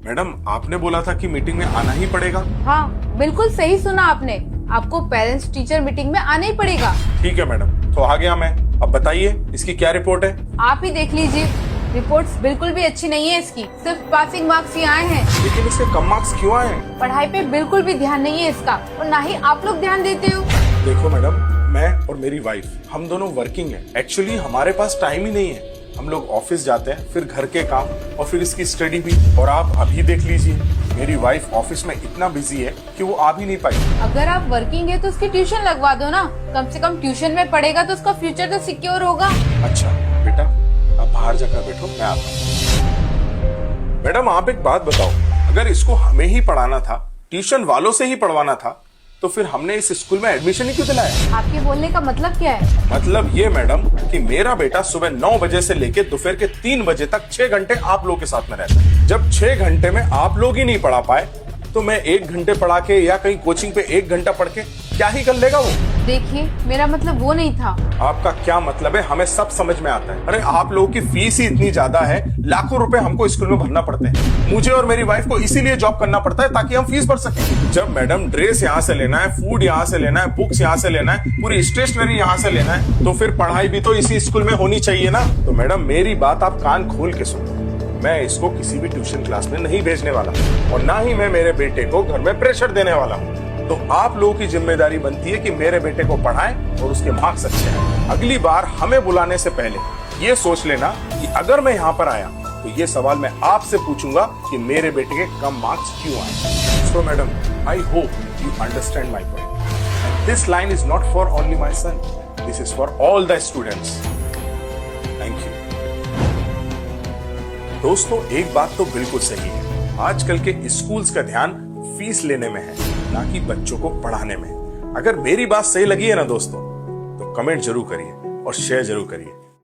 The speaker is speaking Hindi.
मैडम आपने बोला था कि मीटिंग में आना ही पड़ेगा। हाँ, बिल्कुल सही सुना आपने। आपको पेरेंट्स टीचर मीटिंग में आना ही पड़ेगा। ठीक है मैडम, तो आ गया मैं। अब बताइए इसकी क्या रिपोर्ट है? आप ही देख लीजिए। रिपोर्ट्स बिल्कुल भी अच्छी नहीं है इसकी, सिर्फ पासिंग मार्क्स ही आए हैं। लेकिन इसके कम मार्क्स क्यों आए? पढ़ाई पे बिल्कुल भी ध्यान नहीं है इसका, और ना ही आप लोग ध्यान देते हो। देखो मैडम, मैं और मेरी वाइफ हम दोनों वर्किंग है। एक्चुअली हमारे पास टाइम ही नहीं है। हम लोग ऑफिस जाते हैं, फिर घर के काम, और फिर इसकी स्टडी भी। और आप अभी देख लीजिए, मेरी वाइफ ऑफिस में इतना बिजी है कि वो आ भी नहीं पाई। अगर आप वर्किंग है तो उसकी ट्यूशन लगवा दो ना। कम से कम ट्यूशन में पढ़ेगा तो उसका फ्यूचर तो सिक्योर होगा। अच्छा बेटा, आप बाहर जाकर बैठो, मैं आता हूँ। मैडम आप एक बात बताओ, अगर इसको हमें ही पढ़ाना था, ट्यूशन वालों से ही पढ़वाना था, तो फिर हमने इस स्कूल में एडमिशन ही क्यों दिलाया? आपके बोलने का मतलब क्या है? मतलब ये मैडम कि मेरा बेटा सुबह 9 बजे से लेके दोपहर के 3 बजे तक 6 घंटे आप लोग के साथ में रहता है। जब 6 घंटे में आप लोग ही नहीं पढ़ा पाए, तो मैं 1 घंटे पढ़ा के या कहीं कोचिंग पे 1 घंटा पढ़ के क्या ही कर लेगा वो? देखिए, मेरा मतलब वो नहीं था। आपका क्या मतलब है हमें सब समझ में आता है। अरे आप लोगों की फीस ही इतनी ज्यादा है, लाखों रुपए हमको स्कूल में भरना पड़ते हैं। मुझे और मेरी वाइफ को इसीलिए जॉब करना पड़ता है ताकि हम फीस भर सकें। जब मैडम ड्रेस यहाँ से लेना है, फूड यहाँ से लेना है, बुक्स यहाँ से लेना है, पूरी स्टेशनरी यहाँ से लेना है, तो फिर पढ़ाई भी तो इसी स्कूल में होनी चाहिए ना। तो मैडम मेरी बात आप कान खोल के सुनो, मैं इसको किसी भी ट्यूशन क्लास में नहीं भेजने वाला, और ना ही मैं मेरे बेटे को घर में प्रेशर देने वाला हूँ। तो आप लोगों की जिम्मेदारी बनती है कि मेरे बेटे को पढ़ाएं और उसके मार्क्स अच्छे आए। अगली बार हमें बुलाने से पहले ये सोच लेना कि अगर मैं यहाँ पर आया तो ये सवाल मैं आपसे पूछूंगा कि मेरे बेटे के कम मार्क्स क्यों आए। So madam, I hope you understand my point. This line is not for only my son, this is for all the students. Thank you. दोस्तों एक बात तो बिल्कुल सही है, आजकल के स्कूल्स का ध्यान फीस लेने में है, ना कि बच्चों को पढ़ाने में। अगर मेरी बात सही लगी है ना दोस्तों, तो कमेंट जरूर करिए और शेयर जरूर करिए।